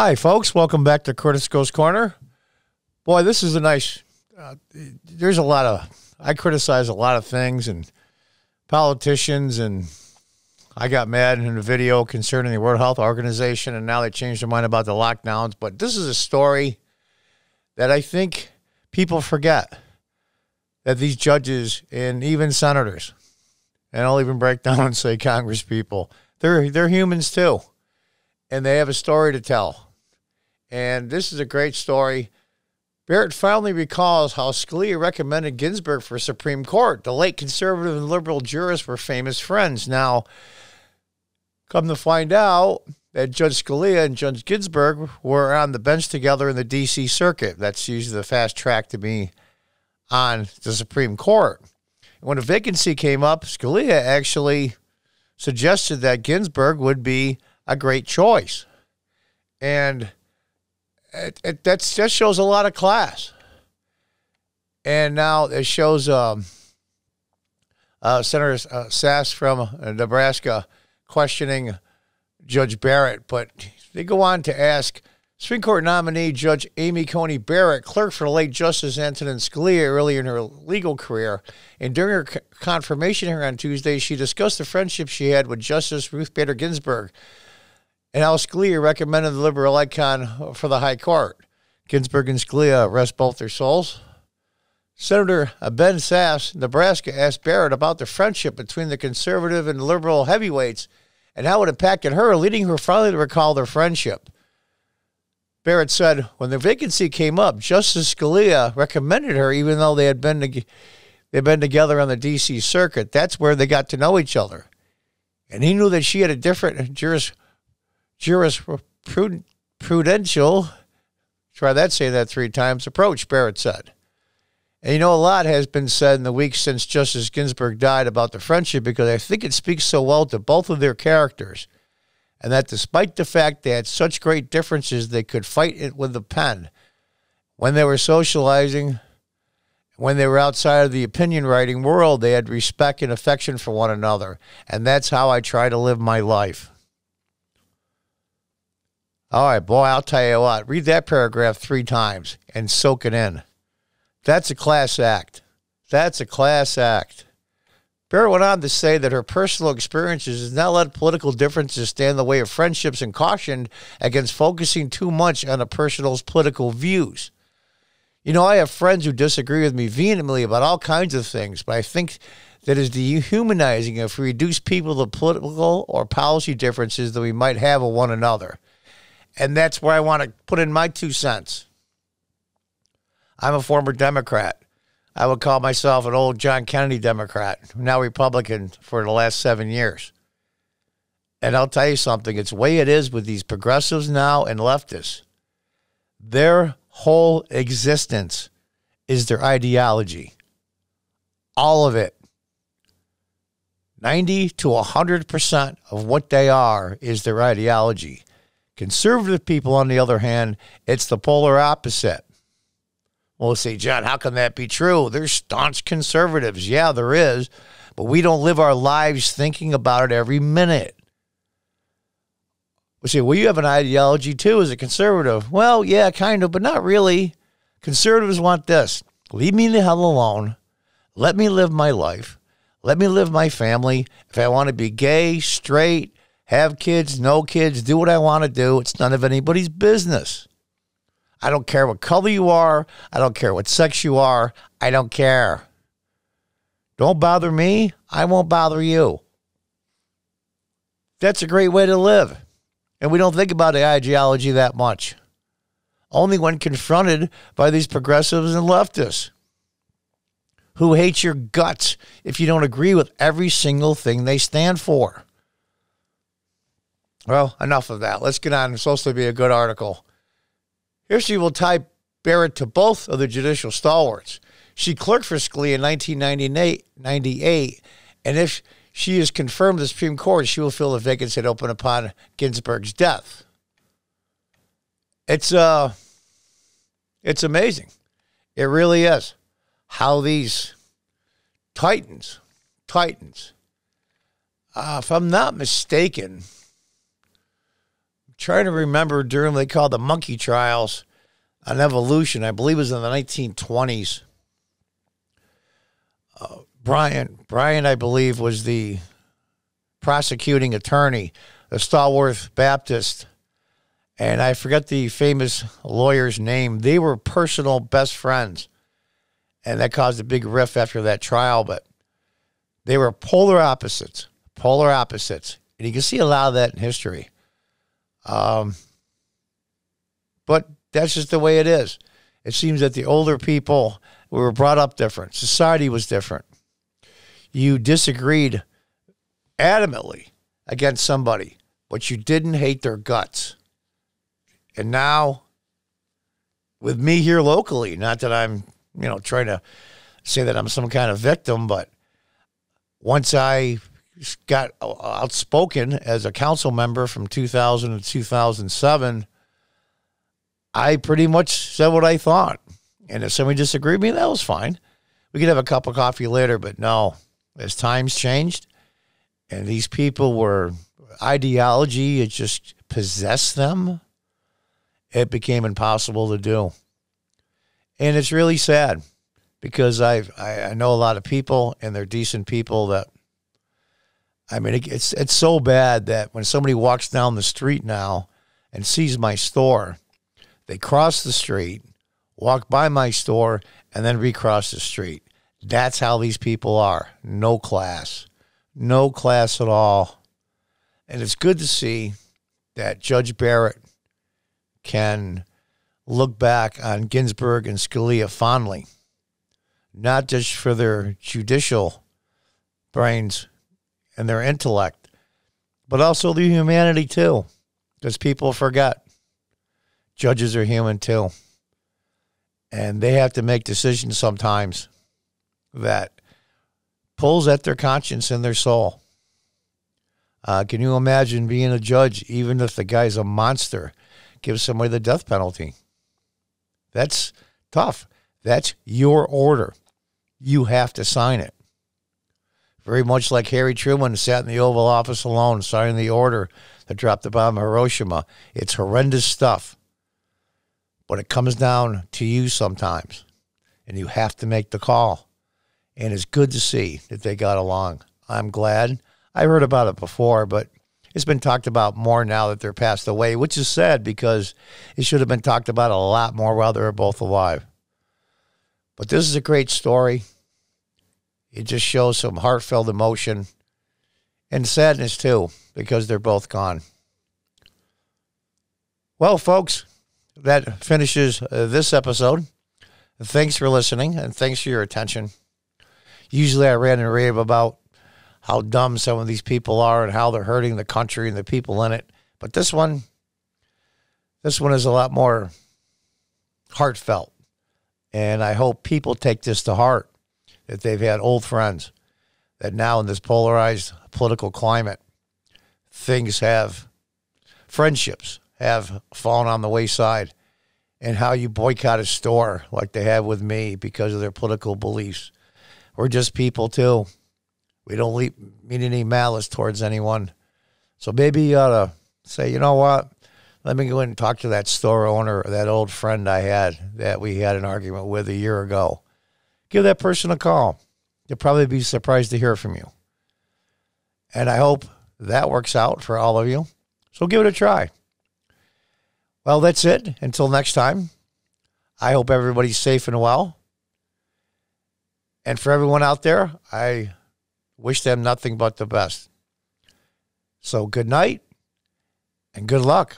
Hi, folks. Welcome back to Curtis Goes Corner. Boy, this is a nice, there's a lot of, I criticize a lot of things and politicians, and I got mad in a video concerning the World Health Organization, and now they changed their mind about the lockdowns. But this is a story that I think people forget, that these judges and even senators, and I'll even break down and say Congress people, they're humans too. And they have a story to tell. And this is a great story. Barrett finally recalls how Scalia recommended Ginsburg for Supreme Court. The late conservative and liberal jurists were famous friends. Now, come to find out that Judge Scalia and Judge Ginsburg were on the bench together in the D.C. Circuit. That's usually the fast track to be on the Supreme Court. And when a vacancy came up, Scalia actually suggested that Ginsburg would be a great choice. And that shows a lot of class. And now it shows Senator Sass from Nebraska questioning Judge Barrett. But they go on to ask Supreme Court nominee Judge Amy Coney Barrett, clerk for the late Justice Antonin Scalia earlier in her legal career. And during her confirmation hearing on Tuesday, she discussed the friendship she had with Justice Ruth Bader Ginsburg and how Scalia recommended the liberal icon for the High Court. Ginsburg and Scalia, rest both their souls. Senator Ben Sass, Nebraska, asked Barrett about the friendship between the conservative and liberal heavyweights and how it impacted her, leading her finally to recall their friendship. Barrett said, when the vacancy came up, Justice Scalia recommended her even though they'd been together on the D.C. Circuit. That's where they got to know each other. And he knew that she had a different jurisprudential, try that, say that 3 times, approach, Barrett said. And you know, a lot has been said in the weeks since Justice Ginsburg died about the friendship, because I think it speaks so well to both of their characters, and that despite the fact they had such great differences, they could fight it with the pen. When they were socializing, when they were outside of the opinion writing world, they had respect and affection for one another. And that's how I try to live my life. All right, boy, I'll tell you what. Read that paragraph 3 times and soak it in. That's a class act. That's a class act. Barrett went on to say that her personal experiences has not let political differences stand in the way of friendships, and cautioned against focusing too much on a person's political views. You know, I have friends who disagree with me vehemently about all kinds of things, but I think that is dehumanizing if we reduce people to political or policy differences that we might have with one another. And that's where I want to put in my 2 cents. I'm a former Democrat. I would call myself an old John Kennedy Democrat, now Republican for the last 7 years. And I'll tell you something, it's the way it is with these progressives now and leftists. Their whole existence is their ideology. All of it. 90 to 100% of what they are is their ideology. Conservative people, on the other hand, it's the polar opposite. Well, say, John, how can that be true? There's staunch conservatives. Yeah, there is. But we don't live our lives thinking about it every minute. We say, well, you have an ideology too as a conservative. Well, yeah, kind of, but not really. Conservatives want this. Leave me the hell alone. Let me live my life. Let me live my family. If I want to be gay, straight, have kids, no kids, do what I want to do, it's none of anybody's business. I don't care what color you are. I don't care what sex you are. I don't care. Don't bother me. I won't bother you. That's a great way to live. And we don't think about the ideology that much. Only when confronted by these progressives and leftists who hate your guts if you don't agree with every single thing they stand for. Well, enough of that. Let's get on. It's supposed to be a good article. Here she will tie Barrett to both of the judicial stalwarts. She clerked for Scalia in 1998, and if she is confirmed to the Supreme Court, she will fill the vacancy that opened upon Ginsburg's death. It's amazing. It really is how these titans, if I'm not mistaken, trying to remember during they called the monkey trials on evolution. I believe it was in the 1920s. Brian, I believe, was the prosecuting attorney, a stalwart Baptist, and I forget the famous lawyer's name. They were personal best friends, and that caused a big rift after that trial, but they were polar opposites, and you can see a lot of that in history. But that's just the way it is. It seems that the older people, we were brought up different. Society was different. You disagreed adamantly against somebody, but you didn't hate their guts. And now, with me here locally, not that I'm, trying to say that I'm some kind of victim, but once I got outspoken as a council member from 2000 to 2007, I pretty much said what I thought. And if somebody disagreed with me, that was fine. We could have a cup of coffee later, but no. As times changed, and these people were, ideology, it just possessed them, it became impossible to do. And it's really sad, because I know a lot of people, and they're decent people that, it's so bad that when somebody walks down the street now and sees my store, they cross the street, walk by my store, and then recross the street. That's how these people are. No class. No class at all. And it's good to see that Judge Barrett can look back on Ginsburg and Scalia fondly, not just for their judicial brains and their intellect, but also their humanity too, because people forget. Judges are human too. And they have to make decisions sometimes that pulls at their conscience and their soul. Can you imagine being a judge, even if the guy's a monster, gives somebody the death penalty? That's tough. That's your order. You have to sign it. Very much like Harry Truman sat in the Oval Office alone, signing the order that dropped the bomb on Hiroshima. It's horrendous stuff. But it comes down to you sometimes, and you have to make the call. And it's good to see that they got along. I'm glad. I heard about it before, but it's been talked about more now that they're passed away, which is sad because it should have been talked about a lot more while they were both alive. But this is a great story. It just shows some heartfelt emotion and sadness, too, because they're both gone. Well, folks, that finishes this episode. Thanks for listening, and thanks for your attention. Usually I rant and rave about how dumb some of these people are and how they're hurting the country and the people in it. But this one is a lot more heartfelt. And I hope people take this to heart, that they've had old friends, that now in this polarized political climate, friendships have fallen on the wayside, and how you boycott a store like they have with me because of their political beliefs. We're just people, too. We don't mean any malice towards anyone. So maybe you ought to say, you know what? Let me go in and talk to that store owner, or that old friend I had that we had an argument with a year ago. Give that person a call. They'll probably be surprised to hear from you. And I hope that works out for all of you. So give it a try. Well, that's it. Until next time, I hope everybody's safe and well. And for everyone out there, I wish them nothing but the best. So good night and good luck.